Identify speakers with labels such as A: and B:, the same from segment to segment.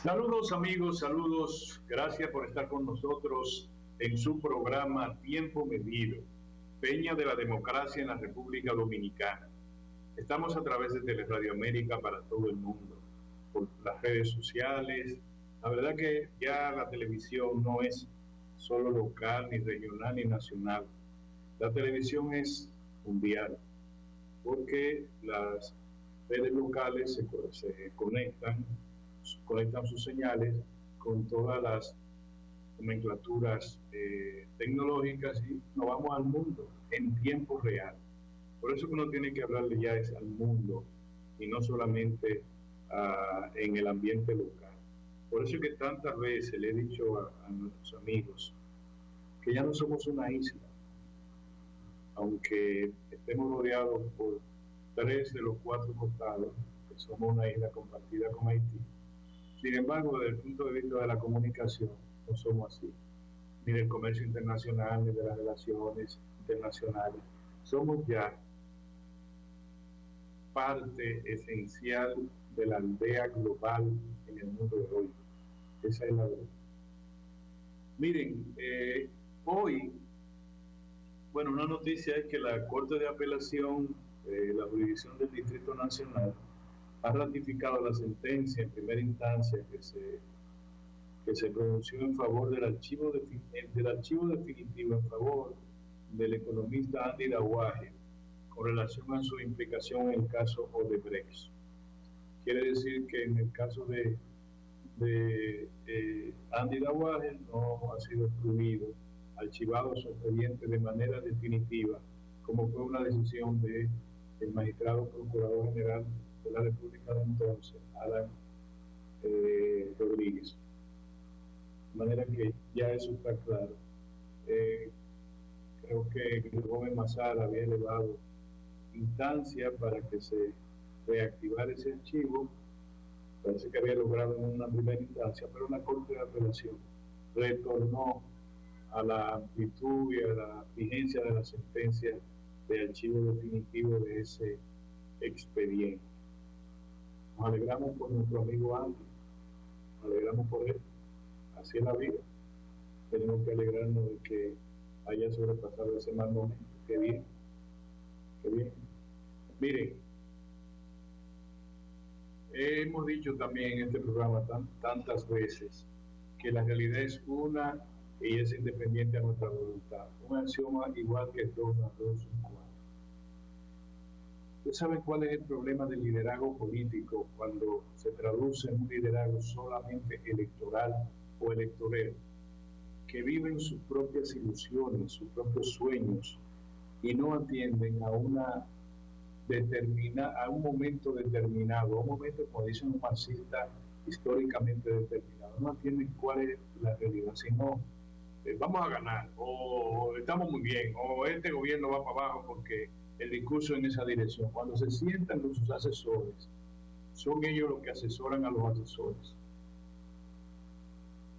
A: Saludos amigos, saludos. Gracias por estar con nosotros en su programa Tiempo Medido, Peña de la Democracia en la República Dominicana. Estamos a través de Teleradio América para todo el mundo, por las redes sociales. La verdad que ya la televisión no es solo local, ni regional, ni nacional. La televisión es mundial, porque las redes locales se conectan sus señales con todas las nomenclaturas tecnológicas y nos vamos al mundo en tiempo real. Por eso que uno tiene que hablarle ya es al mundo y no solamente en el ambiente local. Por eso que tantas veces le he dicho a nuestros amigos que ya no somos una isla, aunque estemos rodeados por 3 de los 4 costados, que somos una isla compartida con Haití. Sin embargo, desde el punto de vista de la comunicación, no somos así, ni del comercio internacional, ni de las relaciones internacionales. Somos ya parte esencial de la aldea global en el mundo de hoy. Esa es la verdad. Miren, hoy, bueno, una noticia es que la Corte de Apelación, la jurisdicción del Distrito Nacional, ha ratificado la sentencia en primera instancia que se pronunció en favor del archivo definitivo en favor del economista Andy Dawaje con relación a su implicación en el caso Odebrecht. Quiere decir que en el caso de Andy Dawaje no ha sido excluido, archivado su expediente de manera definitiva, como fue una decisión del magistrado procurador general de la República de entonces, Alan Rodríguez. De manera que ya eso está claro. Creo que el joven Mazara había elevado instancia para que se reactivara ese archivo. Parece que había logrado en una primera instancia, pero la Corte de Apelación retornó a la amplitud y a la vigencia de la sentencia de archivo definitivo de ese expediente. Nos alegramos por nuestro amigo Andy, nos alegramos por él, así es la vida. Tenemos que alegrarnos de que haya sobrepasado ese mal momento. Qué bien, qué bien. Miren, hemos dicho también en este programa tantas veces que la realidad es una y es independiente a nuestra voluntad. Un axioma igual que 2 más 2 son 4. ¿Ustedes saben cuál es el problema del liderazgo político cuando se traduce en un liderazgo solamente electoral o electorero? Que viven sus propias ilusiones, sus propios sueños y no atienden a un momento determinado, a un momento, como dice un marxista, históricamente determinado. No atienden cuál es la realidad, sino vamos a ganar, o estamos muy bien, o este gobierno va para abajo porque el discurso en esa dirección. Cuando se sientan con sus asesores, son ellos los que asesoran a los asesores.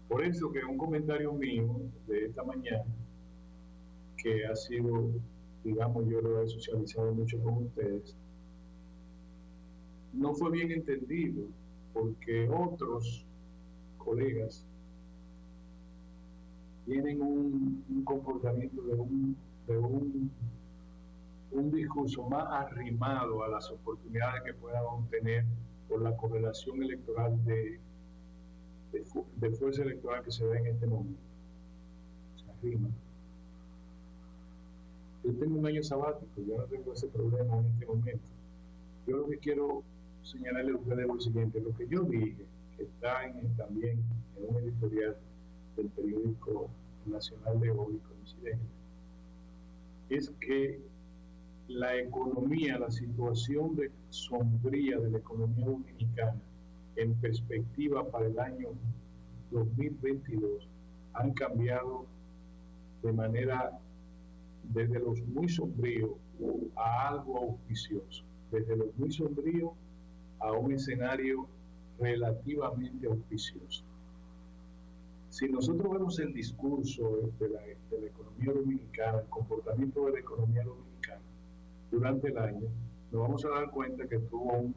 A: Por eso que un comentario mío de esta mañana, que ha sido, digamos, yo lo he socializado mucho con ustedes, no fue bien entendido, porque otros colegas tienen un comportamiento de un discurso más arrimado a las oportunidades que puedan obtener por la correlación electoral de fuerza electoral que se da en este momento. Se arrima. Yo tengo un año sabático, yo no tengo ese problema en este momento. Yo lo que quiero señalarle a ustedes lo siguiente: lo que yo dije, que está también en un editorial del periódico nacional de hoy, Coincidente, es que la economía, la situación sombría de la economía dominicana en perspectiva para el año 2022 han cambiado de manera desde los muy sombríos a algo auspicioso, desde los muy sombríos a un escenario relativamente auspicioso. Si nosotros vemos el discurso de la economía dominicana, el comportamiento de la economía dominicana durante el año, nos vamos a dar cuenta que tuvo un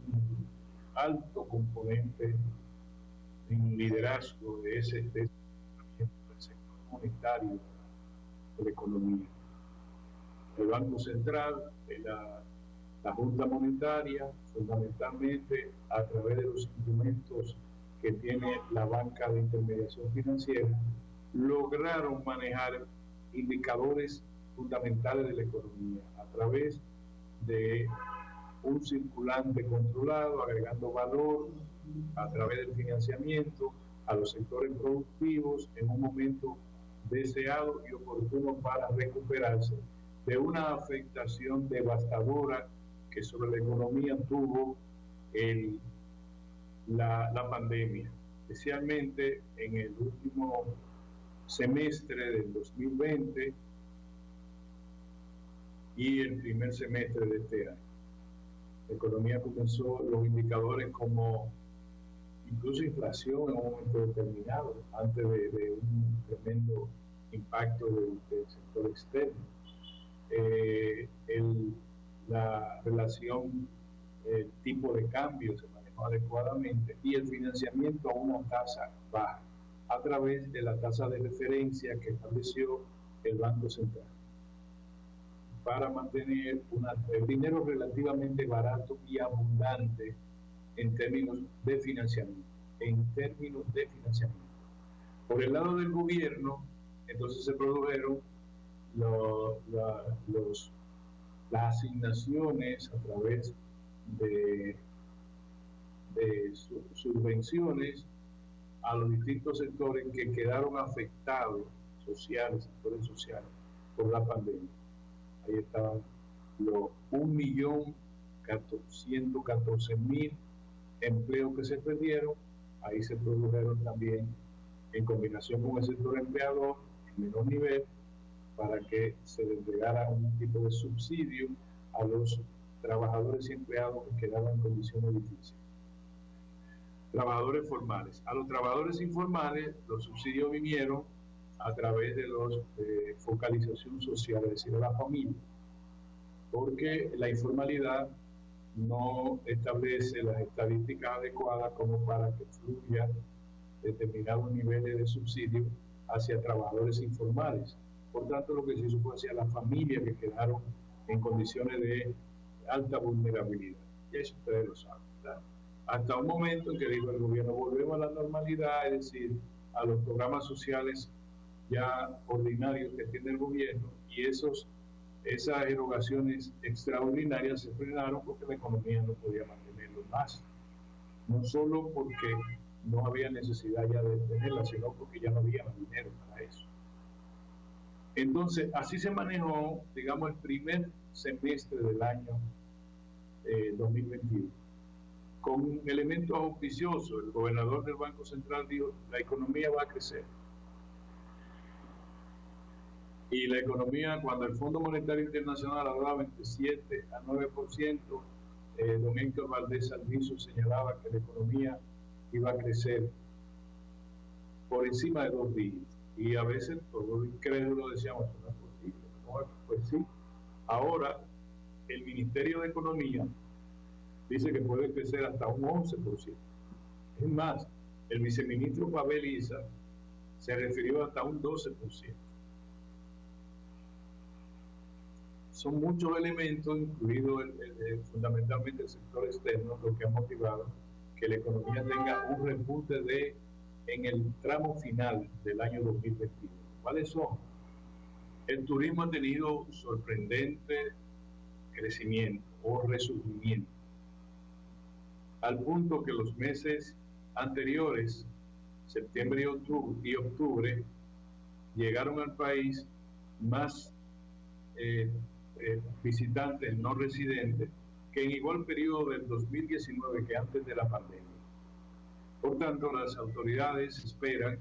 A: alto componente en liderazgo del sector monetario de la economía. El Banco Central, la Junta Monetaria, fundamentalmente a través de los instrumentos que tiene la banca de intermediación financiera, lograron manejar indicadores fundamentales de la economía a través de un circulante controlado, agregando valor a través del financiamiento a los sectores productivos en un momento deseado y oportuno para recuperarse de una afectación devastadora que sobre la economía tuvo la pandemia, especialmente en el último semestre del 2020 y el primer semestre de este año. La economía comenzó los indicadores como incluso inflación en un momento determinado, antes de un tremendo impacto del sector externo. La relación, el tipo de cambio se manejó adecuadamente y el financiamiento a una tasa baja a través de la tasa de referencia que estableció el Banco Central para mantener el dinero relativamente barato y abundante en términos de financiamiento. Por el lado del gobierno, entonces se produjeron las asignaciones a través de subvenciones a los distintos sectores que quedaron afectados, sectores sociales, por la pandemia. Ahí estaban los 1.114.000 empleos que se perdieron. Ahí se produjeron también, en combinación con el sector empleador, en menor nivel, para que se le entregara un tipo de subsidio a los trabajadores y empleados que quedaban en condiciones difíciles. Trabajadores formales. A los trabajadores informales, los subsidios vinieron a través de los focalización social, es decir, a la familia, porque la informalidad no establece las estadísticas adecuadas como para que fluya determinados niveles de subsidio hacia trabajadores informales. Por tanto, lo que se hizo fue hacia las familias que quedaron en condiciones de alta vulnerabilidad. Y eso ustedes lo saben, ¿verdad? Hasta un momento en que dijo el gobierno, volvemos a la normalidad, es decir, a los programas sociales ya ordinarios que tiene el gobierno, y esas erogaciones extraordinarias se frenaron porque la economía no podía mantenerlo más. No solo porque no había necesidad ya de tenerla, sino porque ya no había dinero para eso. Entonces, así se manejó, digamos, el primer semestre del año 2021. Con elementos auspiciosos, el gobernador del Banco Central dijo, la economía va a crecer. Y la economía, cuando el Fondo Monetario Internacional hablaba entre 7 a 9%, don Héctor Valdés Alviso señalaba que la economía iba a crecer por encima de 2 dígitos. Y a veces todos incrédulos decíamos, no es posible. No, pues sí. Ahora, el Ministerio de Economía dice que puede crecer hasta un 11%. Es más, el viceministro Pavel Iza se refirió hasta un 12%. Son muchos elementos, incluido fundamentalmente el sector externo, lo que ha motivado que la economía tenga un repunte en el tramo final del año 2021. ¿Cuáles son? El turismo ha tenido sorprendente crecimiento o resurgimiento, al punto que los meses anteriores, septiembre y octubre, llegaron al país más visitantes no residentes que en igual periodo del 2019 que antes de la pandemia. Por tanto, las autoridades esperan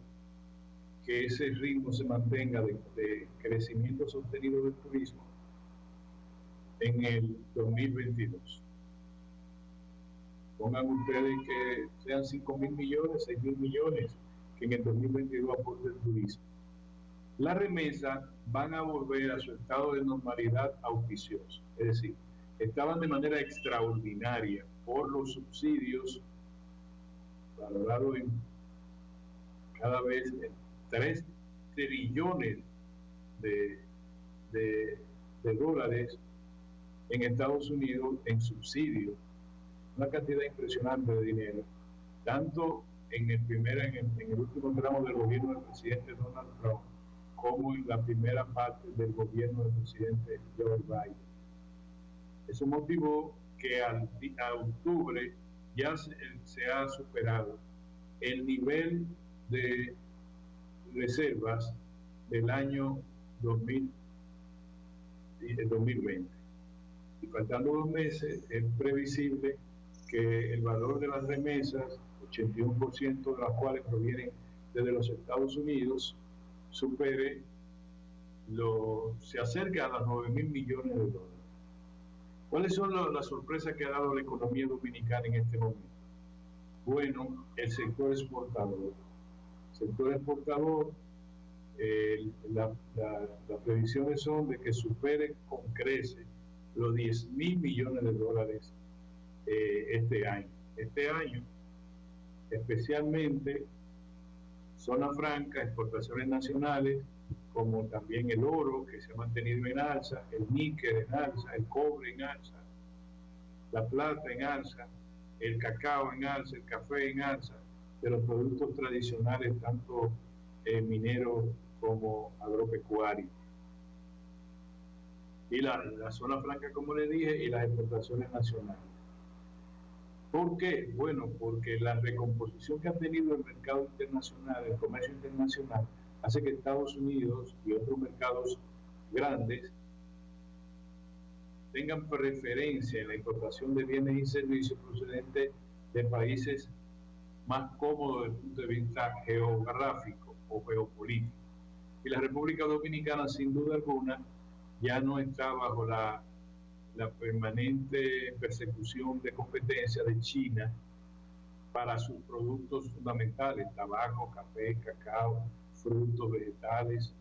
A: que ese ritmo se mantenga de crecimiento sostenido del turismo en el 2022. Pongan ustedes que sean 5.000 millones, 6.000 millones que en el 2022 aporte el turismo. Las remesas van a volver a su estado de normalidad auspicioso, es decir, estaban de manera extraordinaria por los subsidios valorados en cada vez 3 trillones de dólares en Estados Unidos en subsidios, una cantidad impresionante de dinero, tanto en el último tramo del gobierno del presidente Donald Trump, como en la primera parte del gobierno del presidente Joe Biden. Eso motivó que a octubre ya se ha superado el nivel de reservas del año 2020. Y faltando 2 meses, es previsible que el valor de las remesas, 81% de las cuales provienen desde los Estados Unidos, se acerque a los 9.000 millones de dólares. ¿Cuáles son las sorpresas que ha dado la economía dominicana en este momento? Bueno, el sector exportador. El sector exportador, las previsiones son de que supere con creces los 10.000 millones de dólares este año. Este año, especialmente, zona franca, exportaciones nacionales, como también el oro, que se ha mantenido en alza, el níquel en alza, el cobre en alza, la plata en alza, el cacao en alza, el café en alza, de los productos tradicionales, tanto mineros como agropecuarios. Y la zona franca, como le dije, y las exportaciones nacionales. ¿Por qué? Bueno, porque la recomposición que ha tenido el mercado internacional, el comercio internacional, hace que Estados Unidos y otros mercados grandes tengan preferencia en la importación de bienes y servicios procedentes de países más cómodos desde el punto de vista geográfico o geopolítico. Y la República Dominicana, sin duda alguna, ya no está bajo la permanente persecución de competencia de China para sus productos fundamentales, tabaco, café, cacao, frutos, vegetales,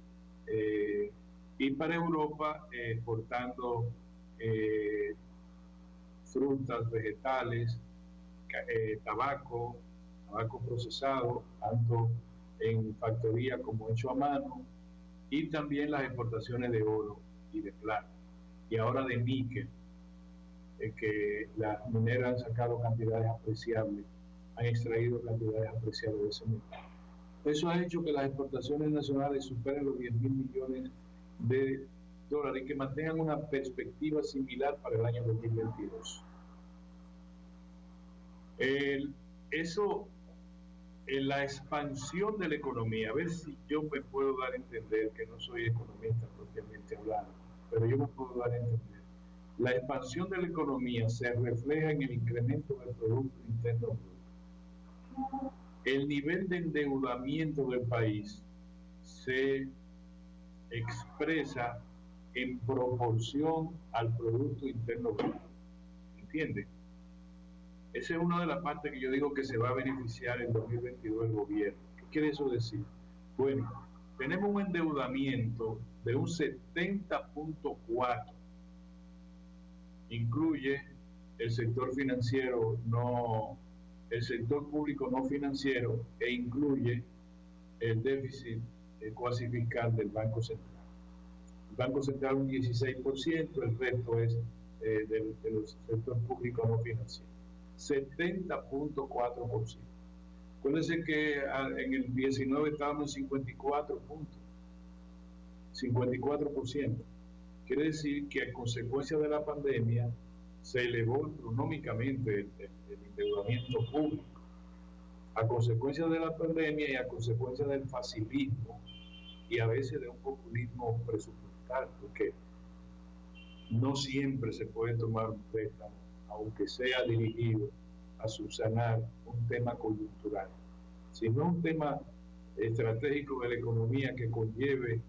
A: y para Europa exportando frutas, vegetales, tabaco procesado, tanto en factoría como hecho a mano, y también las exportaciones de oro y de plata, y ahora de níquel, que las mineras han sacado cantidades apreciables, han extraído cantidades apreciables de ese mercado. Eso ha hecho que las exportaciones nacionales superen los 10.000 millones de dólares y que mantengan una perspectiva similar para el año 2022. La expansión de la economía, a ver si yo me puedo dar a entender, que no soy economista propiamente hablando, pero yo me puedo dar a entender. La expansión de la economía se refleja en el incremento del Producto Interno Bruto. El nivel de endeudamiento del país se expresa en proporción al Producto Interno Bruto. ¿Entiende? Esa es una de las partes que yo digo que se va a beneficiar en 2022 el gobierno. ¿Qué quiere eso decir? Bueno, tenemos un endeudamiento de un 70.4. Incluye el sector financiero el sector público no financiero, e incluye el déficit cuasi fiscal del Banco Central. El Banco Central un 16%, el resto es del sector público no financiero. 70.4%. Acuérdense que en el 19 estábamos en 54 puntos. 54%. Quiere decir que a consecuencia de la pandemia se elevó astronómicamente el endeudamiento público. A consecuencia de la pandemia y a consecuencia del facilismo y a veces de un populismo presupuestal, porque no siempre se puede tomar un préstamo, aunque sea dirigido a subsanar un tema coyuntural, sino un tema estratégico de la economía que conlleve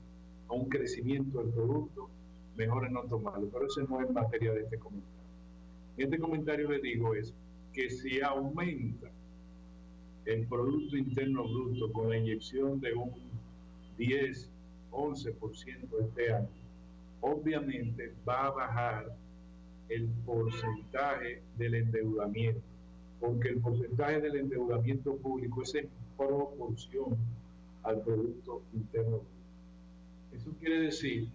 A: a un crecimiento del producto, mejor es no tomarlo. Pero eso no es materia de este comentario. En este comentario le digo es que si aumenta el Producto Interno Bruto con la inyección de un 10, 11% este año, obviamente va a bajar el porcentaje del endeudamiento, porque el porcentaje del endeudamiento público es en proporción al Producto Interno Bruto. Eso quiere decir,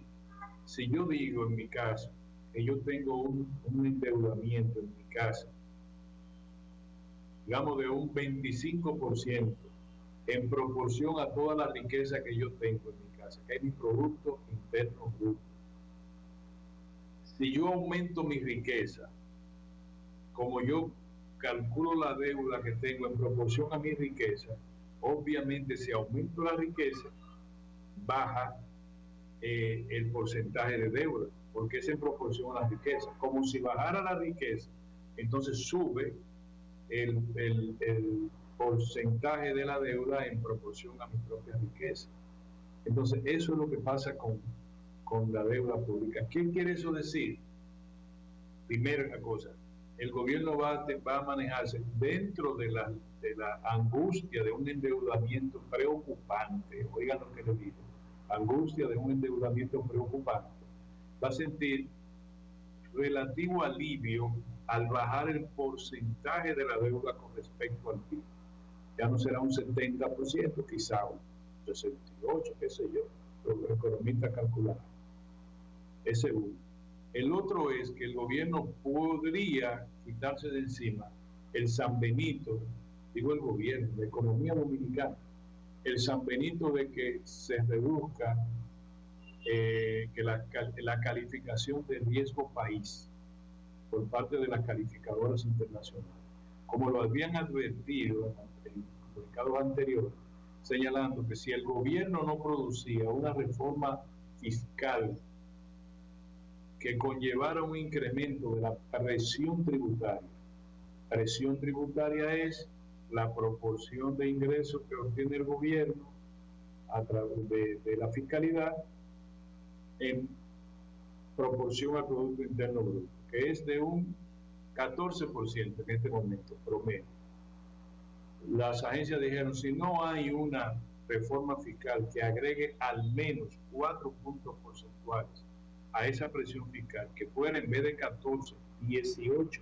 A: si yo digo en mi caso que yo tengo un endeudamiento en mi casa, digamos de un 25% en proporción a toda la riqueza que yo tengo en mi casa, que es mi Producto Interno Bruto. Si yo aumento mi riqueza, como yo calculo la deuda que tengo en proporción a mi riqueza, obviamente si aumento la riqueza, baja el porcentaje de deuda, porque es en proporción a la riqueza. Como si bajara la riqueza, entonces sube el porcentaje de la deuda en proporción a mi propia riqueza. Entonces eso es lo que pasa con la deuda pública. ¿Qué quiere eso decir? Primera cosa, el gobierno va a manejarse dentro de la angustia de un endeudamiento preocupante. Oigan lo que les digo, angustia de un endeudamiento preocupante. Va a sentir relativo alivio al bajar el porcentaje de la deuda con respecto al PIB. Ya no será un 70%, quizá un 68%, qué sé yo, los economistas calcularán. Ese es uno. El otro es que el gobierno podría quitarse de encima el San Benito, digo el gobierno, la economía dominicana, el San Benito de que se reduzca que la calificación de riesgo país por parte de las calificadoras internacionales, como lo habían advertido en comunicados anteriores, señalando que si el gobierno no producía una reforma fiscal que conllevara un incremento de la presión tributaria es la proporción de ingresos que obtiene el gobierno a través de la fiscalidad en proporción al Producto Interno Bruto, que es de un 14% en este momento, promedio. Las agencias dijeron, si no hay una reforma fiscal que agregue al menos 4 puntos porcentuales a esa presión fiscal, que fuera en vez de 14, 18%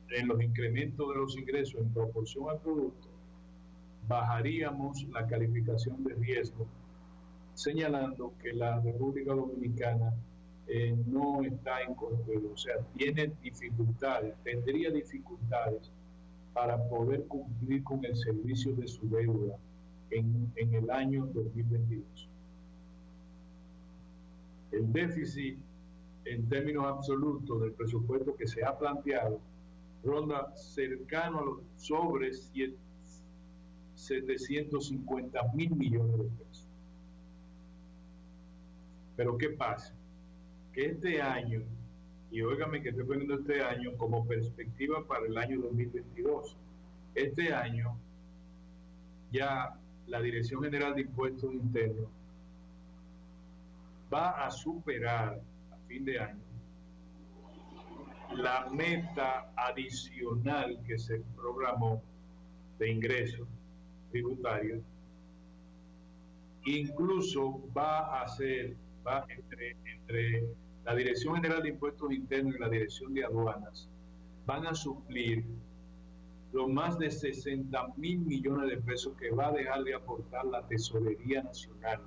A: en los incrementos de los ingresos en proporción al producto, bajaríamos la calificación de riesgo, señalando que la República Dominicana no está en control, o sea, tendría dificultades para poder cumplir con el servicio de su deuda en el año 2022. El déficit en términos absolutos del presupuesto que se ha planteado ronda cercano a los sobre 750.000 millones de pesos. Pero ¿qué pasa? Que este año, y óigame que estoy poniendo este año como perspectiva para el año 2022, este año ya la Dirección General de Impuestos Internos va a superar a fin de año la meta adicional que se programó de ingresos tributarios. Incluso va entre la Dirección General de Impuestos Internos y la Dirección de Aduanas, van a suplir los más de 60.000 millones de pesos que va a dejar de aportar la Tesorería Nacional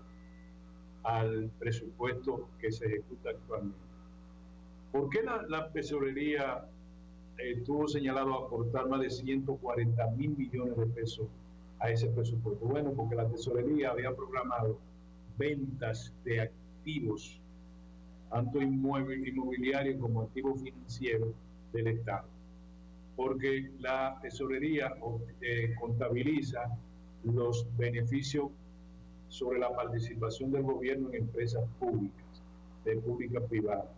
A: al presupuesto que se ejecuta actualmente. ¿Por qué la Tesorería tuvo señalado aportar más de 140.000 millones de pesos a ese presupuesto? Bueno, porque la Tesorería había programado ventas de activos, tanto inmobiliarios como activos financieros del Estado. Porque la Tesorería contabiliza los beneficios sobre la participación del gobierno en empresas públicas, de pública privada.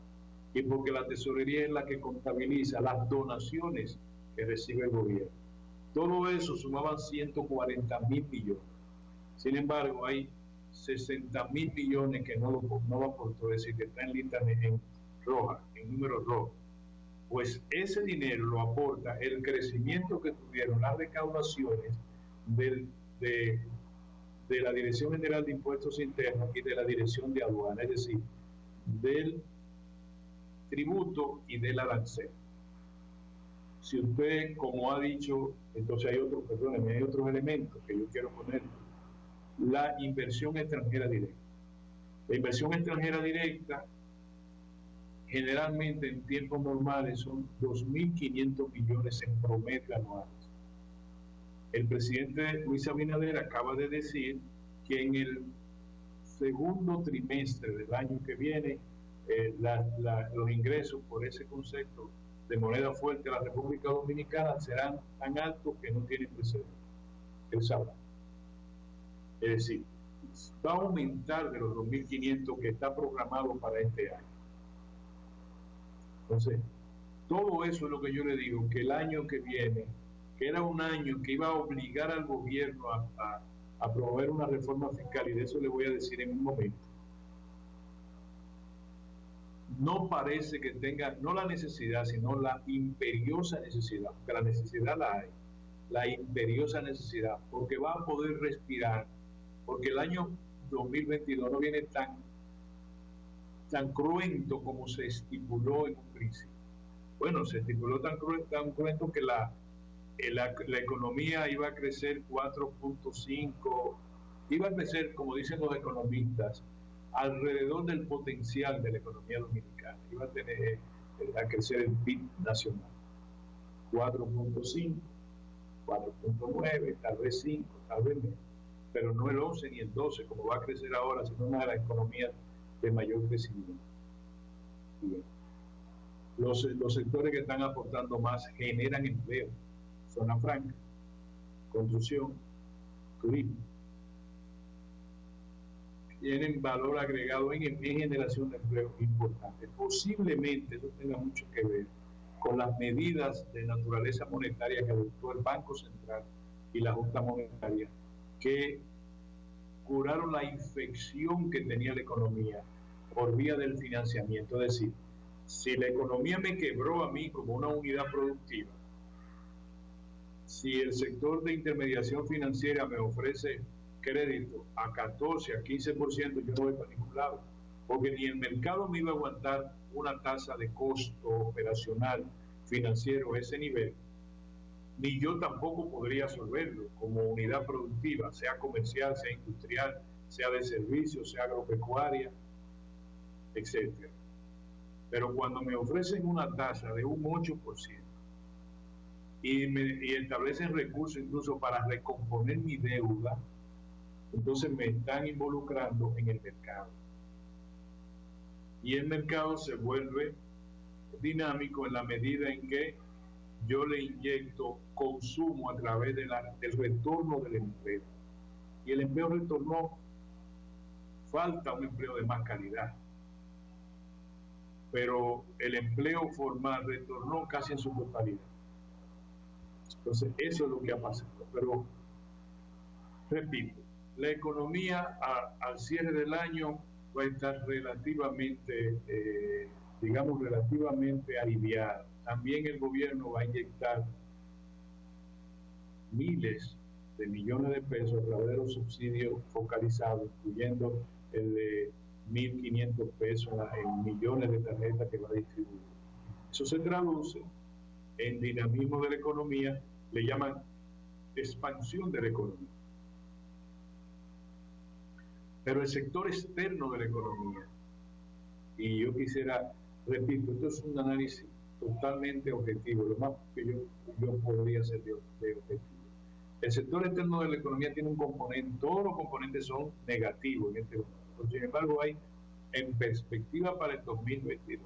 A: Y porque la Tesorería es la que contabiliza las donaciones que recibe el gobierno. Todo eso sumaban 140.000 millones. Sin embargo, hay 60.000 millones que no lo aportó, es decir, que está en lista en roja, en número rojo. Pues ese dinero lo aporta el crecimiento que tuvieron las recaudaciones de la Dirección General de Impuestos Internos y de la Dirección de Aduanas, es decir, del tributo y del arancel. Si usted, como ha dicho, entonces hay otros elementos que yo quiero poner. la inversión extranjera directa. La inversión extranjera directa generalmente en tiempos normales son 2.500 millones en promedio anuales. El presidente Luis Abinader acaba de decir que en el segundo trimestre del año que viene los ingresos por ese concepto de moneda fuerte a la República Dominicana serán tan altos que no tienen precedente. Él sabe. Es decir, va a aumentar de los 2.500 que está programado para este año. Entonces, todo eso es lo que yo le digo, que el año que viene, que era un año que iba a obligar al gobierno a promover una reforma fiscal, y de eso le voy a decir en un momento, no parece que tenga, no la necesidad, sino la imperiosa necesidad, porque la necesidad la hay, la imperiosa necesidad, porque va a poder respirar, porque el año 2022 no viene tan cruento como se estipuló en un principio. Bueno, se estipuló tan cruento que la economía iba a crecer 4.5, iba a crecer, como dicen los economistas, alrededor del potencial de la economía dominicana. Iba a crecer el PIB nacional. 4.5, 4.9, tal vez 5, tal vez menos. Pero no el 11 ni el 12, como va a crecer ahora, sino una de las economías de mayor crecimiento. Bien. Los sectores que están aportando más generan empleo. Zona franca, construcción, turismo. Tienen valor agregado en generación de empleo importante. Posiblemente eso tenga mucho que ver con las medidas de naturaleza monetaria que adoptó el Banco Central y la Junta Monetaria, que curaron la infección que tenía la economía por vía del financiamiento. Es decir, si la economía me quebró a mí como una unidad productiva, si el sector de intermediación financiera me ofrece crédito a 14, a 15%, yo no voy para ningún lado, porque ni el mercado me iba a aguantar una tasa de costo operacional financiero a ese nivel, ni yo tampoco podría absorberlo como unidad productiva, sea comercial, sea industrial, sea de servicios, sea agropecuaria, etc. Pero cuando me ofrecen una tasa de un 8% y establecen recursos incluso para recomponer mi deuda, entonces me están involucrando en el mercado. Y el mercado se vuelve dinámico en la medida en que yo le inyecto consumo a través del retorno del empleo. Y el empleo retornó, falta un empleo de más calidad. Pero el empleo formal retornó casi en su totalidad. Entonces, eso es lo que ha pasado. Pero, repito, la economía al cierre del año va a estar relativamente, relativamente aliviada. También el gobierno va a inyectar miles de millones de pesos a través de los subsidios focalizados, incluyendo el de 1.500 pesos en millones de tarjetas que va a distribuir. Eso se traduce en dinamismo de la economía, le llaman expansión de la economía. Pero el sector externo de la economía, y yo quisiera, repito, esto es un análisis totalmente objetivo, lo más que yo podría hacer de objetivo. El sector externo de la economía tiene un componente, todos los componentes son negativos en este momento, pero sin embargo hay en perspectiva para el 2022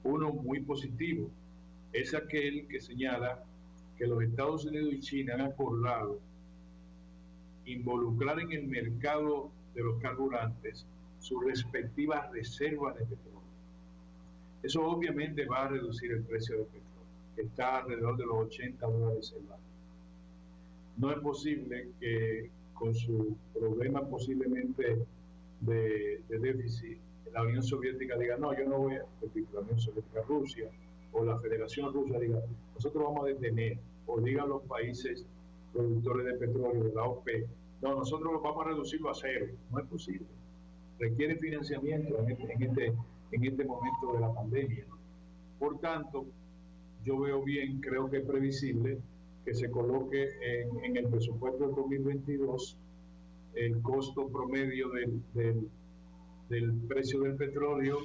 A: uno muy positivo, es aquel que señala que los Estados Unidos y China han acordado involucrar en el mercado de los carburantes sus respectivas reservas de petróleo. Eso obviamente va a reducir el precio del petróleo, que está alrededor de los $80 el barril. No es posible que con su problema posiblemente de déficit, la Unión Soviética diga, no, yo no voy a, la Unión Soviética, Rusia, o la Federación Rusa diga, nosotros vamos a detener, o digan los países productores de petróleo de la OPEP, no, nosotros vamos a reducirlo a cero. No es posible. Requiere financiamiento en este momento de la pandemia. Por tanto, yo veo bien, creo que es previsible que se coloque en el presupuesto del 2022 el costo promedio del precio del petróleo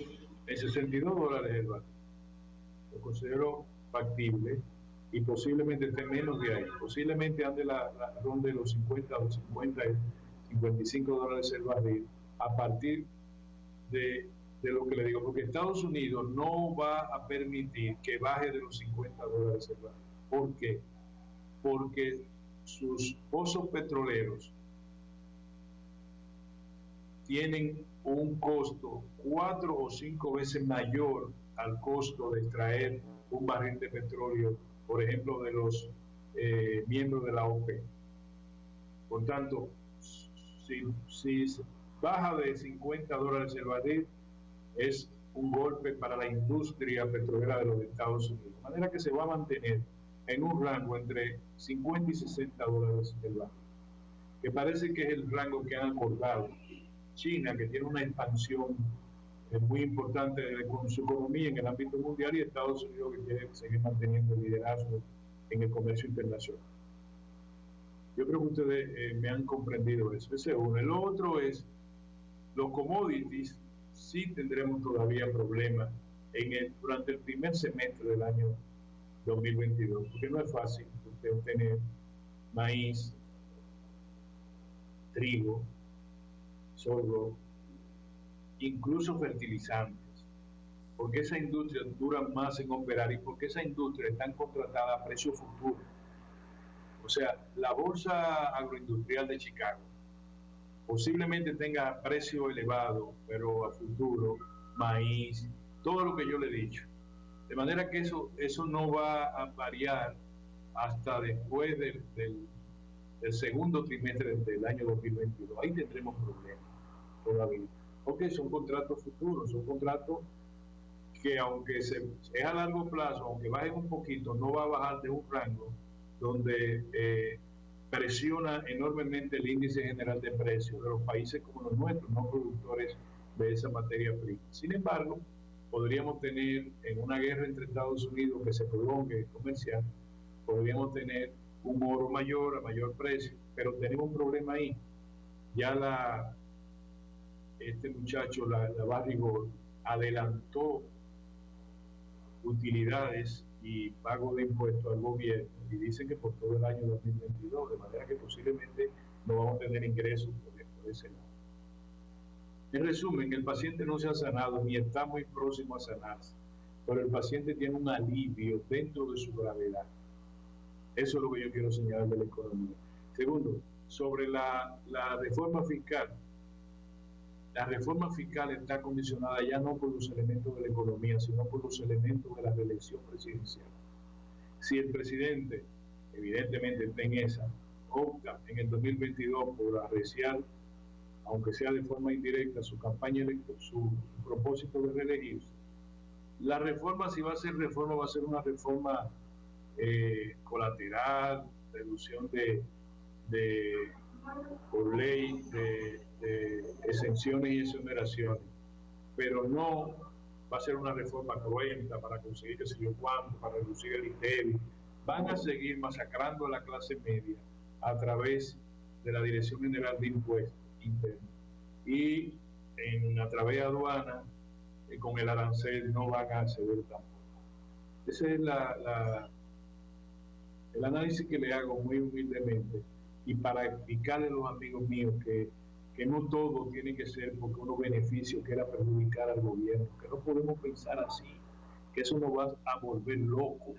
A: en $62 el barril. Lo considero factible y posiblemente esté menos de ahí. Posiblemente ande la ronda de los 50 o 55 dólares el barril a partir de lo que le digo, porque Estados Unidos no va a permitir que baje de los 50 dólares el barril. ¿Por qué? Porque sus pozos petroleros tienen un costo 4 o 5 veces mayor al costo de extraer un barril de petróleo, por ejemplo, de los miembros de la OPEP. Por tanto, si baja de 50 dólares el barril, es un golpe para la industria petrolera de los Estados Unidos. De manera que se va a mantener en un rango entre 50 y 60 dólares el barril, que parece que es el rango que han acordado China, que tiene una expansión muy importante con su economía en el ámbito mundial, y Estados Unidos, que quiere seguir manteniendo el liderazgo en el comercio internacional. Yo creo que ustedes me han comprendido eso. Ese es uno. El otro es los commodities. Sí tendremos todavía problemas durante el primer semestre del año 2022, porque no es fácil usted obtener maíz, trigo, sorgo, incluso fertilizantes, porque esa industria dura más en operar y porque esa industria está contratada a precio futuro. O sea, la Bolsa Agroindustrial de Chicago posiblemente tenga precio elevado, pero a futuro, maíz, todo lo que yo le he dicho. De manera que eso no va a variar hasta después del segundo trimestre del año 2022. Ahí tendremos problemas todavía. Porque son contratos futuros, son contratos que aunque es a largo plazo, aunque bajen un poquito, no va a bajar de un rango donde presiona enormemente el índice general de precios de los países como los nuestros, no productores de esa materia prima. Sin embargo, podríamos tener en una guerra entre Estados Unidos que se prolongue comercial, podríamos tener un oro mayor a mayor precio, pero tenemos un problema ahí. Ya este muchacho, la Barrigold, adelantó utilidades y pago de impuestos al gobierno y dicen que por todo el año 2022, de manera que posiblemente no vamos a tener ingresos por ese lado. En resumen, el paciente no se ha sanado ni está muy próximo a sanarse, pero el paciente tiene un alivio dentro de su gravedad. Eso es lo que yo quiero señalar de la economía. Segundo, sobre la reforma fiscal. La reforma fiscal está condicionada ya no por los elementos de la economía, sino por los elementos de la reelección presidencial. Si el presidente, evidentemente está en esa, opta en el 2022 por arreciar, aunque sea de forma indirecta, su campaña, su propósito de reelegirse, la reforma, si va a ser reforma, va a ser una reforma colateral, reducción por ley de exenciones y exoneraciones, pero no va a ser una reforma cruenta para conseguir que se yo cuánto, para reducir el ITEVI. Van a seguir masacrando a la clase media a través de la Dirección General de Impuestos Internos y a través de aduana, con el arancel no van a acceder tampoco. Ese es el análisis que le hago muy humildemente, y para explicarle a los amigos míos que no todo tiene que ser porque uno beneficio quiera perjudicar al gobierno, que no podemos pensar así, que eso nos va a volver loco.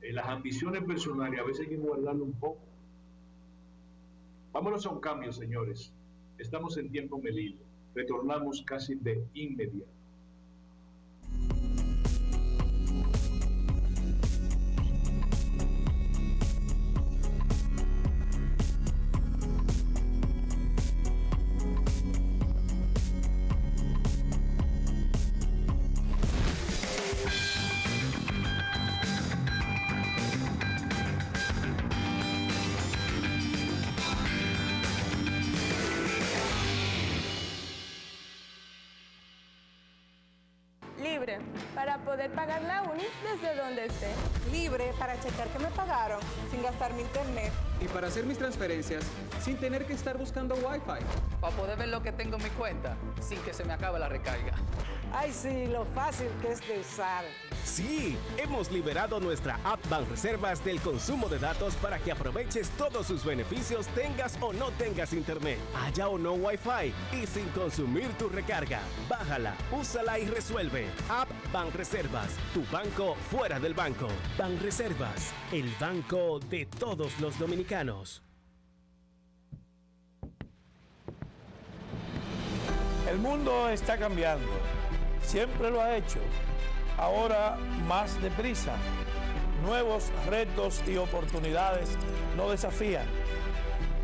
A: Las ambiciones personales a veces hay que guardarlo un poco. Vámonos a un cambio, señores. Estamos en tiempo medido. Retornamos casi de inmediato.
B: Libre, para poder pagar la uni desde donde esté.
C: Libre para checar que me pagaron sin gastar mi internet.
D: Y para hacer mis transferencias sin tener que estar buscando Wi-Fi.
E: Para poder ver lo que tengo en mi cuenta sin que se me acabe la recarga.
C: Ay, sí, lo fácil que es de usar.
F: Sí, hemos liberado nuestra app Banreservas del consumo de datos para que aproveches todos sus beneficios, tengas o no tengas internet, haya o no Wi-Fi y sin consumir tu recarga. Bájala, úsala y resuelve. App Banreservas, tu banco fuera del banco. Banreservas, el banco de todos los dominicanos.
G: El mundo está cambiando. Siempre lo ha hecho. Ahora más deprisa. Nuevos retos y oportunidades nos desafían.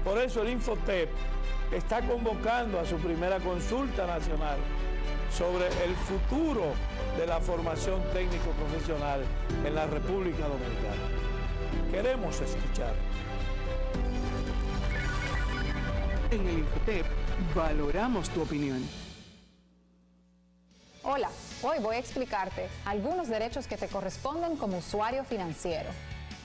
G: Por eso el Infotep está convocando a su primera consulta nacional sobre el futuro de la formación técnico-profesional en la República Dominicana. Queremos escuchar.
H: En el Infotep valoramos tu opinión.
I: Hola, hoy voy a explicarte algunos derechos que te corresponden como usuario financiero.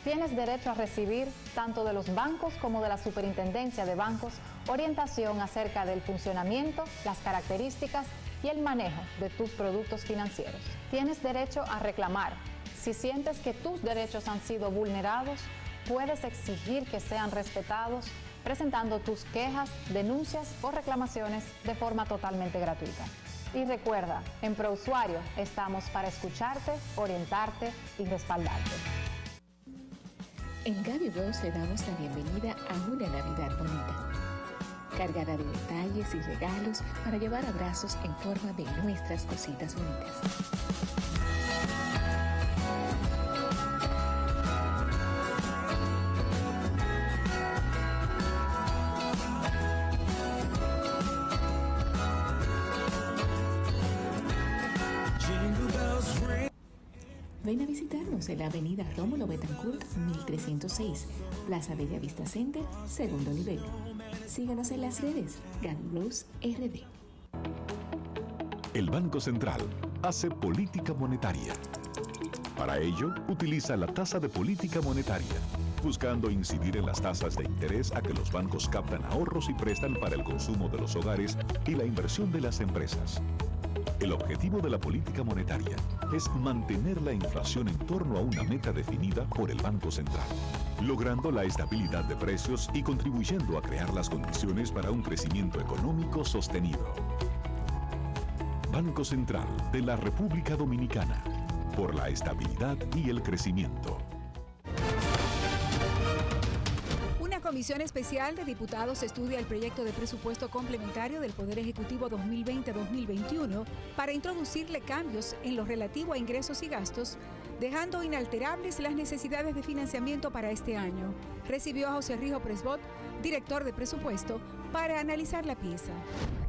I: Tienes derecho a recibir, tanto de los bancos como de la Superintendencia de Bancos, orientación acerca del funcionamiento, las características y el manejo de tus productos financieros. Tienes derecho a reclamar. Si sientes que tus derechos han sido vulnerados, puedes exigir que sean respetados presentando tus quejas, denuncias o reclamaciones de forma totalmente gratuita. Y recuerda, en ProUsuario estamos para escucharte, orientarte y respaldarte.
J: En Gaby Rose le damos la bienvenida a una Navidad bonita, cargada de detalles y regalos para llevar abrazos en forma de nuestras cositas bonitas. Ven a visitarnos en la avenida Rómulo Betancourt, 1306, Plaza Bellavista Center, segundo nivel. Síguenos en las redes, Gaby Rose RD.
K: El Banco Central hace política monetaria. Para ello, utiliza la tasa de política monetaria, buscando incidir en las tasas de interés a que los bancos captan ahorros y prestan para el consumo de los hogares y la inversión de las empresas. El objetivo de la política monetaria es mantener la inflación en torno a una meta definida por el Banco Central, logrando la estabilidad de precios y contribuyendo a crear las condiciones para un crecimiento económico sostenido. Banco Central de la República Dominicana, por la estabilidad y el crecimiento.
L: Una comisión especial de diputados estudia el proyecto de presupuesto complementario del Poder Ejecutivo 2020-2021 para introducirle cambios en lo relativo a ingresos y gastos, dejando inalterables las necesidades de financiamiento para este año. Recibió a José Rijo Presbot, director de presupuesto, para analizar la pieza.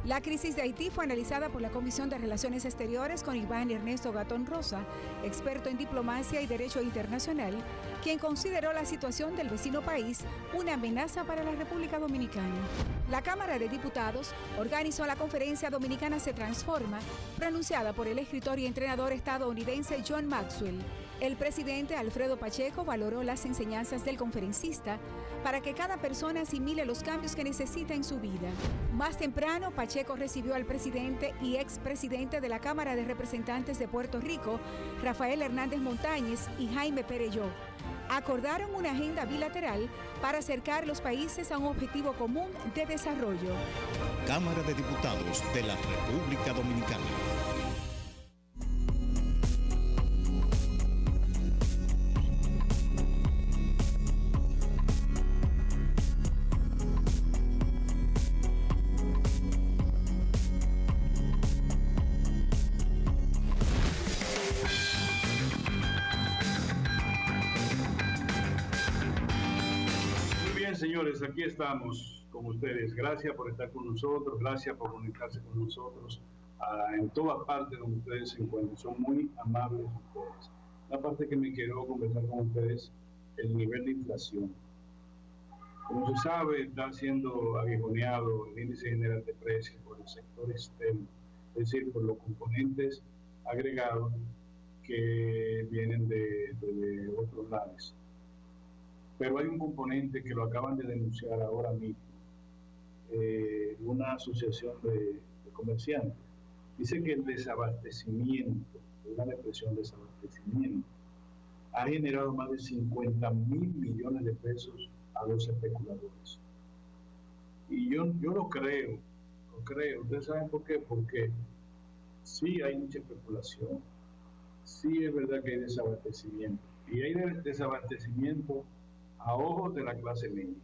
L: La crisis de Haití fue analizada por la Comisión de Relaciones Exteriores con Iván Ernesto Gatón Rosa, experto en diplomacia y derecho internacional, quien consideró la situación del vecino país una amenaza para la República Dominicana. La Cámara de Diputados organizó la conferencia Dominicana se transforma, pronunciada por el escritor y entrenador estadounidense John Maxwell. El presidente Alfredo Pacheco valoró las enseñanzas del conferencista para que cada persona asimile los cambios que necesita en su vida. Más temprano, Pacheco recibió al presidente y expresidente de la Cámara de Representantes de Puerto Rico, Rafael Hernández Montañez y Jaime Perelló. Acordaron una agenda bilateral para acercar los países a un objetivo común de desarrollo.
M: Cámara de Diputados de la República Dominicana.
A: Señores, aquí estamos con ustedes. Gracias por estar con nosotros, gracias por conectarse con nosotros en todas partes donde ustedes se encuentran. Son muy amables ustedes. La parte que me quiero conversar con ustedes, el nivel de inflación. Como se sabe, está siendo aguijoneado el índice general de precios por el sector externo, es decir, por los componentes agregados que vienen de otros lados. Pero hay un componente que lo acaban de denunciar ahora mismo, una asociación de comerciantes. Dice que el desabastecimiento, una depresión desabastecimiento, ha generado más de 50.000 millones de pesos a los especuladores. Y yo lo creo. ¿Ustedes saben por qué? Porque sí hay mucha especulación, sí es verdad que hay desabastecimiento, y hay desabastecimiento a ojos de la clase media,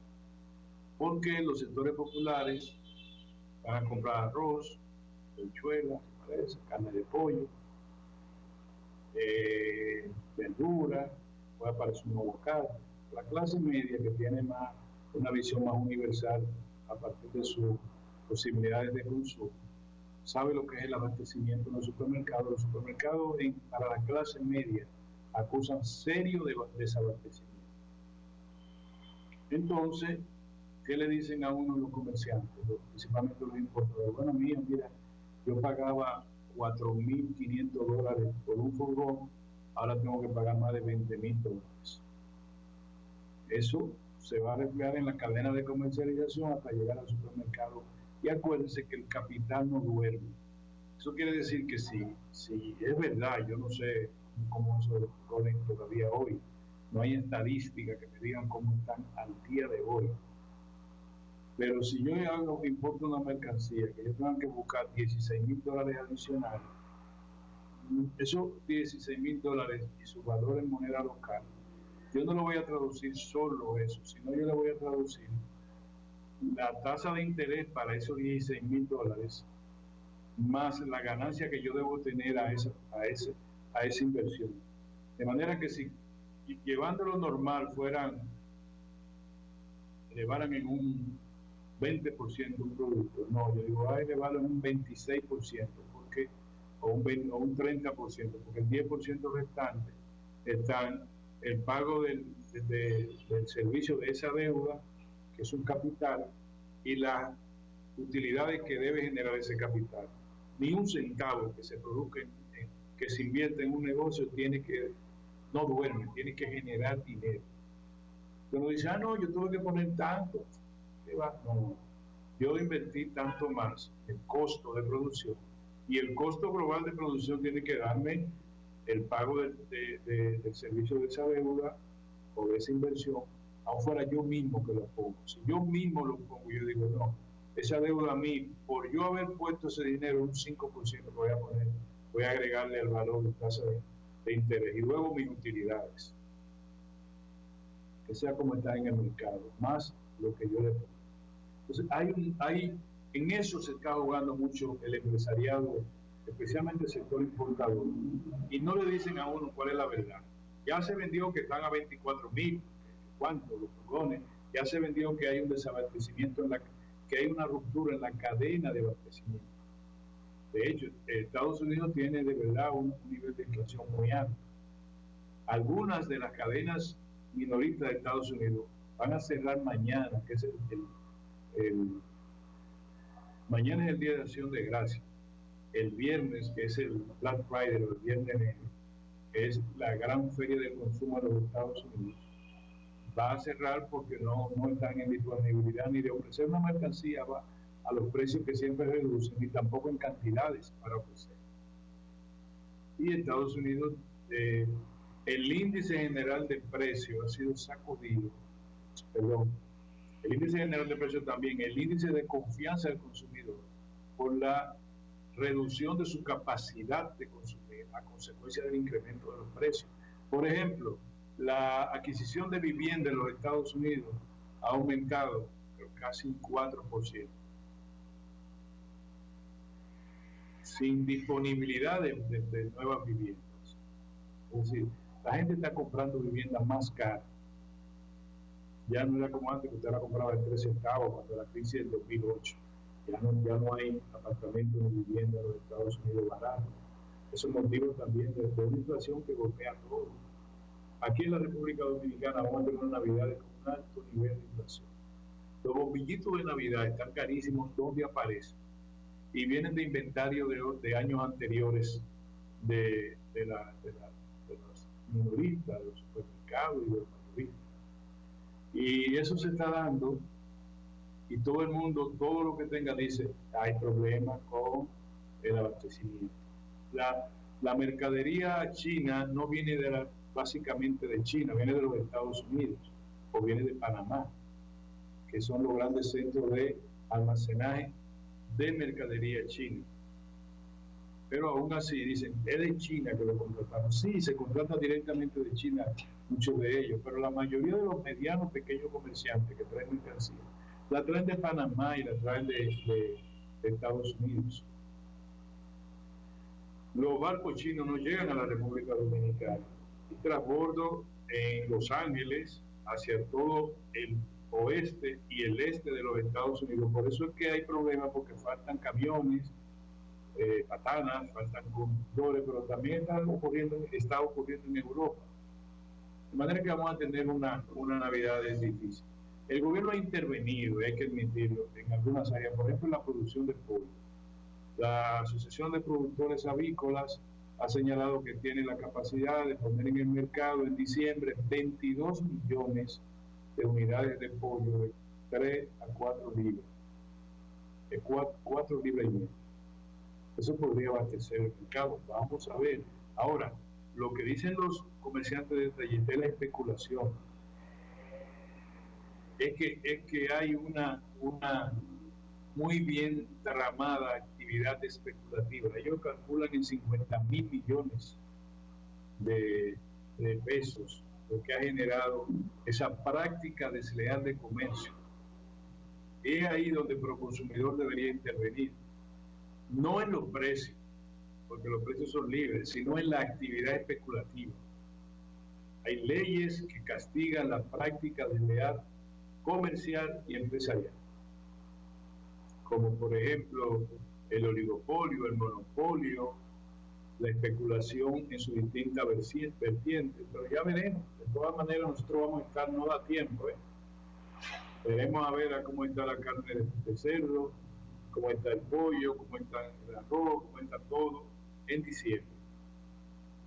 A: porque los sectores populares van a comprar arroz, habichuelas, carne de pollo, verdura, puede aparecer un aguacate. La clase media, que tiene una visión más universal a partir de sus posibilidades de consumo, sabe lo que es el abastecimiento en los supermercados. Los supermercados para la clase media acusan serio de desabastecimiento. Entonces, ¿qué le dicen a uno los comerciantes, principalmente los importadores? Bueno, mira, yo pagaba $4.500 por un furgón, ahora tengo que pagar más de $20.000. Eso se va a reflejar en la cadena de comercialización hasta llegar al supermercado. Y acuérdense que el capital no duerme. Eso quiere decir que si es verdad, yo no sé cómo eso lo ponen todavía hoy, no hay estadística que me digan cómo están al día de hoy. Pero si yo importo una mercancía que yo tenga que buscar $16.000 adicionales, esos $16.000 y su valor en moneda local, yo no lo voy a traducir solo eso, sino yo le voy a traducir la tasa de interés para esos $16.000 más la ganancia que yo debo tener a esa inversión. De manera que si llevándolo normal elevaran en un 20% un producto, no, yo digo, elevarlo en un 26%, o un 30%, porque el 10% restante está el pago del servicio de esa deuda, que es un capital, y las utilidades que debe generar ese capital. Ni un centavo que se produzca, que se invierte en un negocio, no duerme, tiene que generar dinero. Uno dice, no, yo tuve que poner tanto. No, yo invertí tanto más, el costo de producción, y el costo global de producción tiene que darme el pago del servicio de esa deuda o de esa inversión, aun fuera yo mismo que lo pongo. Si yo mismo lo pongo, yo digo, no, esa deuda a mí, por yo haber puesto ese dinero, un 5% voy a agregarle el valor de tasa de interés, y luego mis utilidades, que sea como está en el mercado, más lo que yo le pongo. Entonces, en eso se está jugando mucho el empresariado, especialmente el sector importador, y no le dicen a uno cuál es la verdad. Ya se vendió que están a 24.000, ¿cuánto? Los furgones. Ya se vendió que hay un desabastecimiento, que hay una ruptura en la cadena de abastecimiento. De hecho, Estados Unidos tiene de verdad un nivel de inflación muy alto. Algunas de las cadenas minoristas de Estados Unidos van a cerrar mañana, que es mañana es el Día de Acción de Gracias. El viernes, que es el Black Friday o el Viernes Negro, que es la gran feria del consumo de los Estados Unidos, va a cerrar porque no están en disponibilidad ni de ofrecer una mercancía a los precios que siempre reducen, ni tampoco en cantidades para ofrecer. Y Estados Unidos, el índice general de precios ha sido sacudido, el índice general de precios también, el índice de confianza del consumidor, por la reducción de su capacidad de consumir a consecuencia del incremento de los precios. Por ejemplo, la adquisición de vivienda en los Estados Unidos ha aumentado casi un 4%. Sin disponibilidad de nuevas viviendas. Es decir, la gente está comprando viviendas más caras. Ya no era como antes, que usted la compraba en 3 centavos cuando la crisis del 2008. Ya no hay apartamentos ni viviendas en los Estados Unidos baratos. Eso es motivo también de una inflación que golpea todo. Aquí en la República Dominicana vamos a tener una Navidad con un alto nivel de inflación. Los bombillitos de Navidad están carísimos donde aparecen, y vienen de inventario de años anteriores de los minoristas, de los supermercados y de los mayoristas. Y eso se está dando, y todo el mundo, todo lo que tenga, dice, hay problemas con el abastecimiento. La mercadería china no viene básicamente de China, viene de los Estados Unidos o viene de Panamá, que son los grandes centros de almacenaje de mercadería china. Pero aún así dicen, es de China que lo contrataron. Sí, se contrata directamente de China, muchos de ellos, pero la mayoría de los medianos, pequeños comerciantes que traen mercancía, la traen de Panamá y la traen de Estados Unidos. Los barcos chinos no llegan a la República Dominicana y transbordo en Los Ángeles hacia todo el oeste y el este de los Estados Unidos. Por eso es que hay problemas, porque faltan camiones, patanas, faltan conductores, pero también está ocurriendo en Europa. De manera que vamos a tener una Navidad difícil. El gobierno ha intervenido, hay que admitirlo, en algunas áreas, por ejemplo en la producción de pollo. La Asociación de Productores Avícolas ha señalado que tiene la capacidad de poner en el mercado en diciembre 22 millones de unidades de pollo de 3 a 4 libras, de 4 libras y media. Eso podría abastecer el mercado. Vamos a ver. Ahora, lo que dicen los comerciantes de Tayete es la especulación. Es que hay una muy bien tramada actividad especulativa. Ellos calculan en 50.000 millones de pesos lo que ha generado esa práctica desleal de comercio. Es ahí donde el consumidor debería intervenir. No en los precios, porque los precios son libres, sino en la actividad especulativa. Hay leyes que castigan la práctica desleal comercial y empresarial, como por ejemplo el oligopolio, el monopolio, la especulación en sus distintas vertientes. Pero ya veremos. De todas maneras, nosotros vamos a estar, no da tiempo, veremos a ver cómo está la carne de cerdo, cómo está el pollo, cómo está el arroz, cómo está todo en diciembre.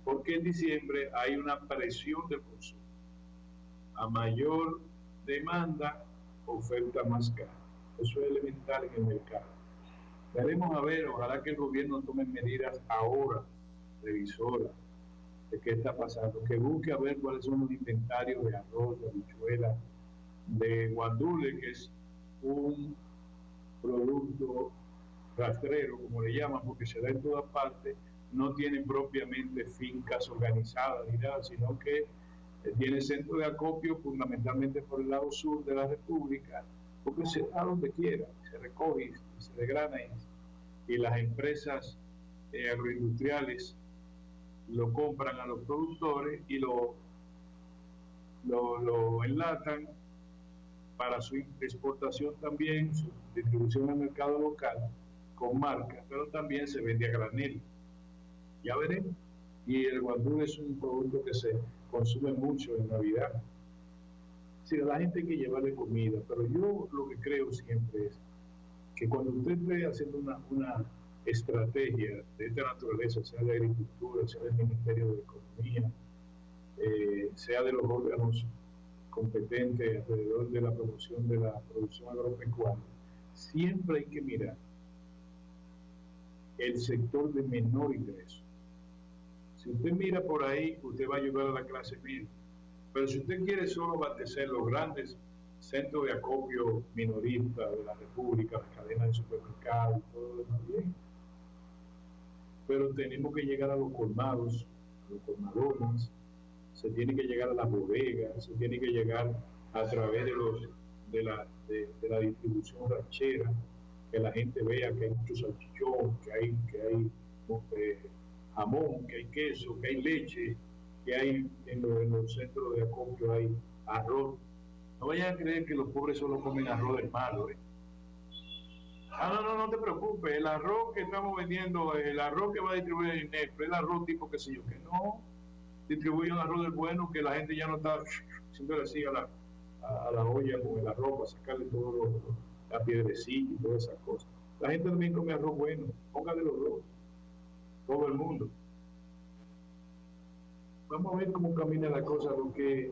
A: Porque en diciembre hay una presión del consumo. A mayor demanda, oferta más cara. Eso es elemental en el mercado. Veremos a ver, ojalá que el gobierno tome medidas ahora, revisoras, de qué está pasando, que busque a ver cuáles son los inventarios de arroz, de habichuela, de guandule, que es un producto rastrero, como le llaman, porque se da en todas partes, no tiene propiamente fincas organizadas ni nada, sino que tiene centro de acopio fundamentalmente por el lado sur de la República, porque se da donde quiera, se recoge, se degrana y las empresas agroindustriales lo compran a los productores y lo enlatan para su exportación también, su distribución al mercado local con marca, pero también se vende a granel. Ya veremos. Y el guandul es un producto que se consume mucho en Navidad. Sí, a la gente hay que llevarle comida, pero yo lo que creo siempre es que cuando usted esté haciendo una estrategia de esta naturaleza, sea de agricultura, sea del Ministerio de Economía, sea de los órganos competentes alrededor de la promoción de la producción agropecuaria, siempre hay que mirar el sector de menor ingreso. Si usted mira por ahí, usted va a ayudar a la clase media. Pero si usted quiere solo abastecer los grandes centros de acopio minoristas de la República, las cadenas de supermercados, todo lo demás bien. Pero tenemos que llegar a los colmados, a los colmadones, se tiene que llegar a las bodegas, se tiene que llegar a través de la distribución ranchera, que la gente vea que hay mucho salchichón, que hay jamón, que hay queso, que hay leche, que hay en los centros de acopio hay arroz. No vayan a creer que los pobres solo comen arroz del malo, no te preocupes, el arroz que estamos vendiendo, el arroz que va a distribuir el INEP, el arroz tipo que sé yo, que no distribuye un arroz del bueno, que la gente ya no está haciéndole así a la olla con el arroz para sacarle todo la piedrecilla y todas esas cosas. La gente también come arroz bueno, póngale los dos, todo el mundo. vamos a ver cómo camina la cosa, porque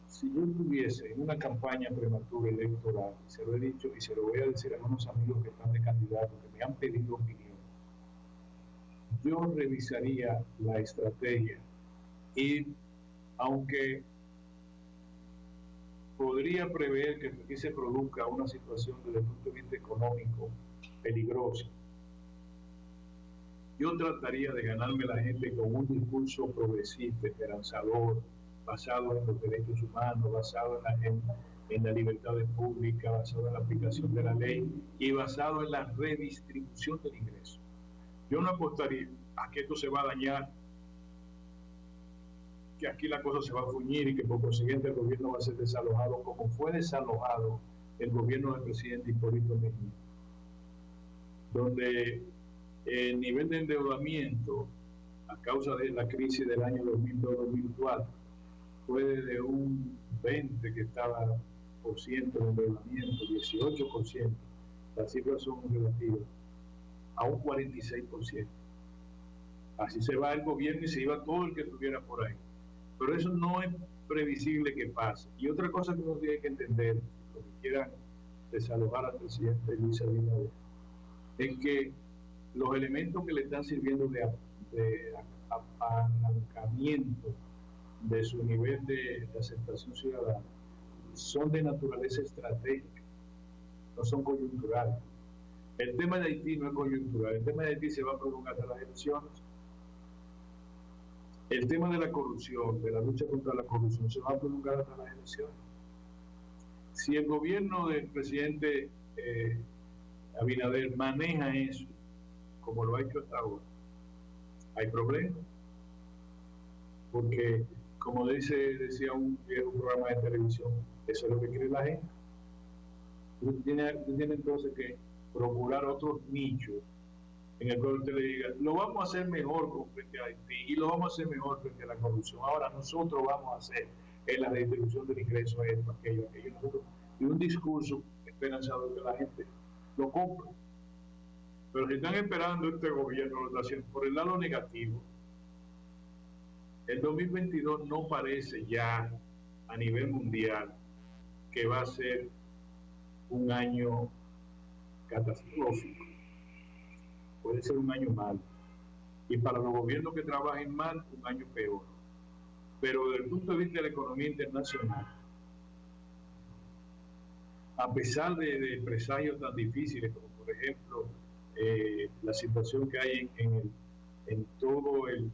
A: si yo estuviese en una campaña prematura electoral, se lo he dicho y se lo voy a decir a unos amigos que están de candidatos, que me han pedido opinión, yo revisaría la estrategia y, aunque podría prever que aquí se produzca una situación desde el punto de vista económico peligrosa, yo trataría de ganarme la gente con un discurso progresista, esperanzador, basado en los derechos humanos, basado en la libertad pública, basado en la aplicación de la ley y basado en la redistribución del ingreso. Yo no apostaría a que esto se va a dañar, que aquí la cosa se va a fuñir y que por consiguiente el gobierno va a ser desalojado como fue desalojado el gobierno del presidente Hipólito Mejía, donde el nivel de endeudamiento a causa de la crisis del año 2002-2004 fue de un 20% que estaba por ciento de endeudamiento, 18%, las cifras son relativas, a un 46%. Así se va el gobierno y se iba todo el que estuviera por ahí. Pero eso no es previsible que pase. Y otra cosa que uno tiene que entender, los que quieran desalojar al presidente Luis Abinader, es que los elementos que le están sirviendo de apalancamiento de su nivel de aceptación ciudadana son de naturaleza estratégica, no son coyunturales. El tema de Haití no es coyuntural, el tema de Haití se va a prolongar hasta las elecciones. El tema de la corrupción, de la lucha contra la corrupción, se va a prolongar hasta las elecciones. Si el gobierno del presidente Abinader maneja eso como lo ha hecho hasta ahora, hay problemas, porque como decía un viejo programa de televisión, eso es lo que quiere la gente. Tú tienes entonces que procurar otros nichos en el cual usted le diga, lo vamos a hacer mejor con frente a Haití y lo vamos a hacer mejor frente a la corrupción. Ahora nosotros vamos a hacer en la redistribución del ingreso esto, aquello, nosotros, y un discurso esperanzador que la gente lo compra. Pero si están esperando este gobierno, lo está haciendo por el lado negativo. El 2022 no parece ya a nivel mundial que va a ser un año catastrófico. Puede ser un año malo. Y para los gobiernos que trabajen mal, un año peor. Pero desde el punto de vista de la economía internacional, a pesar de presagios tan difíciles como por ejemplo la situación que hay en todo el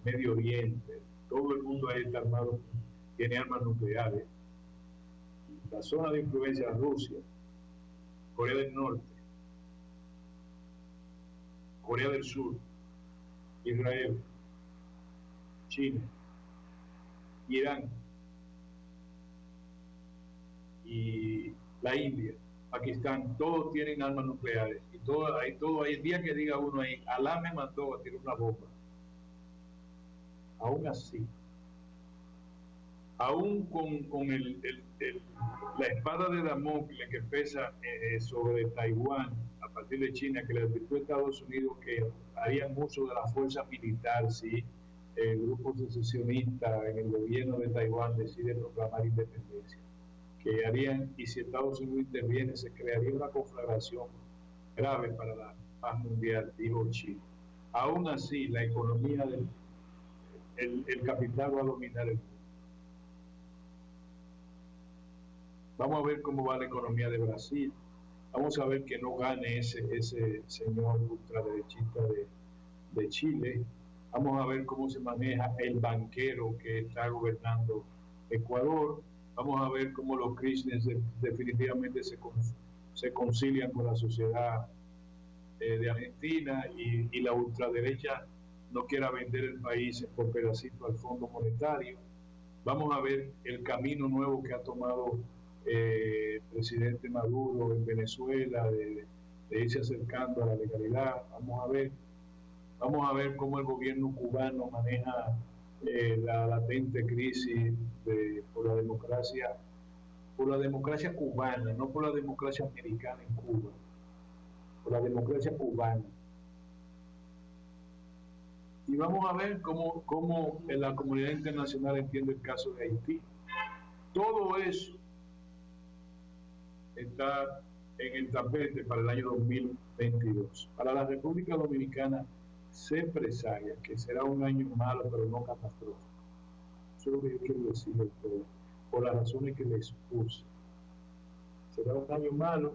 A: Medio Oriente, todo el mundo ahí está armado, tiene armas nucleares, la zona de influencia de Rusia, Corea del Norte, Corea del Sur, Israel, China, Irán y la India, Pakistán, todos tienen armas nucleares y todo ahí el día que diga uno ahí, Alá me mandó a tirar una bomba. Aún así, aún con la espada de Damocles que pesa sobre Taiwán a partir de China, que le advirtió a Estados Unidos que harían uso de la fuerza militar si el grupo secesionista en el gobierno de Taiwán decide proclamar independencia, que harían, y si Estados Unidos interviene, se crearía una conflagración grave para la paz mundial, dijo China. Aún así, la economía el capital va a dominar el mundo. Vamos a ver cómo va la economía de Brasil. Vamos a ver que no gane ese señor ultraderechista de Chile. Vamos a ver cómo se maneja el banquero que está gobernando Ecuador. Vamos a ver cómo los Kirchner definitivamente se concilian con la sociedad de Argentina y la ultraderecha no quiera vender el país por pedacito al Fondo Monetario. Vamos a ver el camino nuevo que ha tomado el presidente Maduro en Venezuela de irse acercando a la legalidad. Vamos a ver cómo el gobierno cubano maneja la latente crisis por la democracia cubana, no por la democracia americana en Cuba, por la democracia cubana. Y vamos a ver cómo la comunidad internacional entiende el caso de Haití. Todo eso está en el tapete para el año 2022. Para la República Dominicana se presagia que será un año malo, pero no catastrófico. Eso es lo que yo quiero decir de todo, por las razones que les puse. Será un año malo,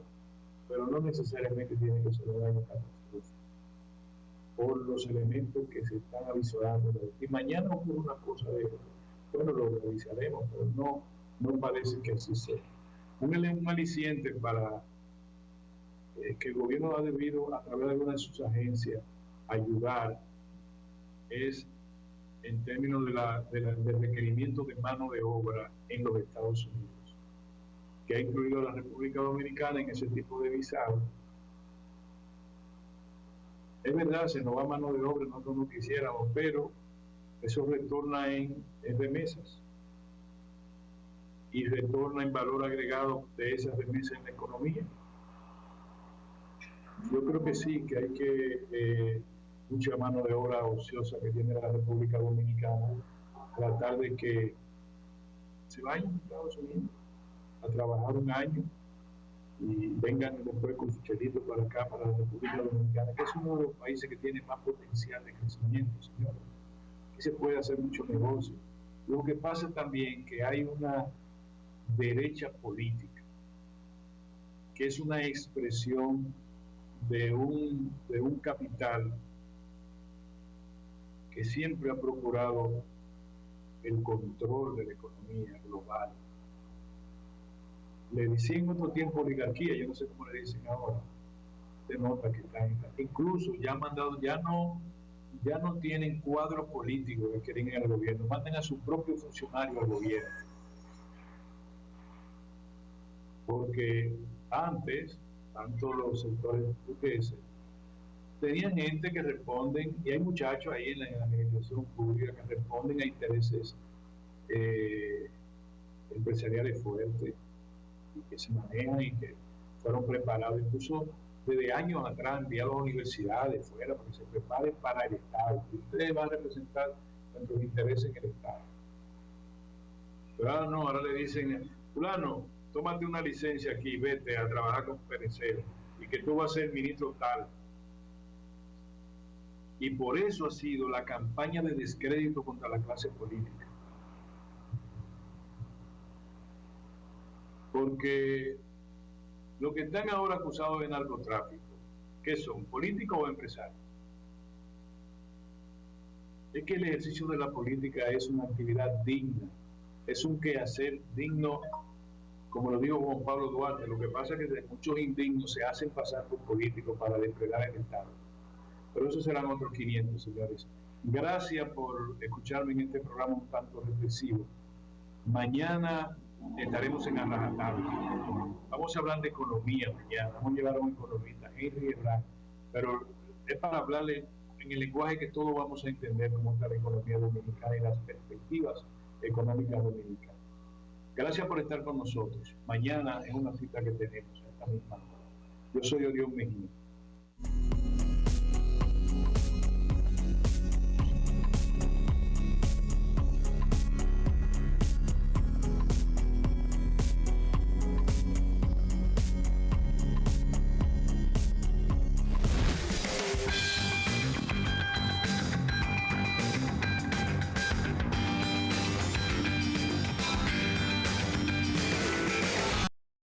A: pero no necesariamente tiene que ser un año catastrófico, por los elementos que se están avisorando. Y mañana ocurre una cosa de, bueno, lo revisaremos, pero no parece que así sea. Un aliciente para que el gobierno ha debido, a través de alguna de sus agencias, ayudar es en términos del requerimiento de mano de obra en los Estados Unidos, que ha incluido a la República Dominicana en ese tipo de visado. Es verdad, se nos va mano de obra, nosotros no quisiéramos, pero eso retorna en remesas y retorna en valor agregado de esas remesas en la economía. Yo creo que sí, que hay que mucha mano de obra ociosa que tiene la República Dominicana, tratar de que se vayan a Estados Unidos a trabajar un año y vengan después con su chelito para acá, para la República Dominicana, que es uno de los países que tiene más potencial de crecimiento, señores. Aquí se puede hacer mucho negocio. Lo que pasa también que hay una derecha política, que es una expresión de un capital que siempre ha procurado el control de la economía global. Le decían en otro tiempo oligarquía, yo no sé cómo le dicen ahora. Se nota que están, incluso ya han mandado, ya no tienen cuadro político que quieren en el gobierno, mandan a su propio funcionario al gobierno. Porque antes, tanto los sectores burgueses tenían gente que responden, y hay muchachos ahí en la administración pública que responden a intereses empresariales fuertes y que se manejan y que fueron preparados incluso desde años atrás, enviados a universidades fuera para que se preparen para el Estado. Y ustedes van a representar nuestros intereses en el Estado. Pero ahora no, ahora le dicen, fulano, tómate una licencia aquí, vete a trabajar con Perecero y que tú vas a ser ministro tal. Y por eso ha sido la campaña de descrédito contra la clase política. Porque los que están ahora acusados de narcotráfico, ¿qué son? ¿Políticos o empresarios? Es que el ejercicio de la política es una actividad digna, es un quehacer digno, como lo dijo Juan Pablo Duarte. Lo que pasa es que muchos indignos se hacen pasar por políticos para depredar el Estado. Pero esos serán otros 500, señores. Gracias por escucharme en este programa un tanto reflexivo. Mañana estaremos en Arrajatabla. Vamos a hablar de economía mañana. Vamos a llevar a un economista, Henry Herrán. Pero es para hablarle en el lenguaje que todos vamos a entender cómo está la economía dominicana y las perspectivas económicas dominicanas. Gracias por estar con nosotros. Mañana es una cita que tenemos a esta misma hora. Yo soy Orión Mejía.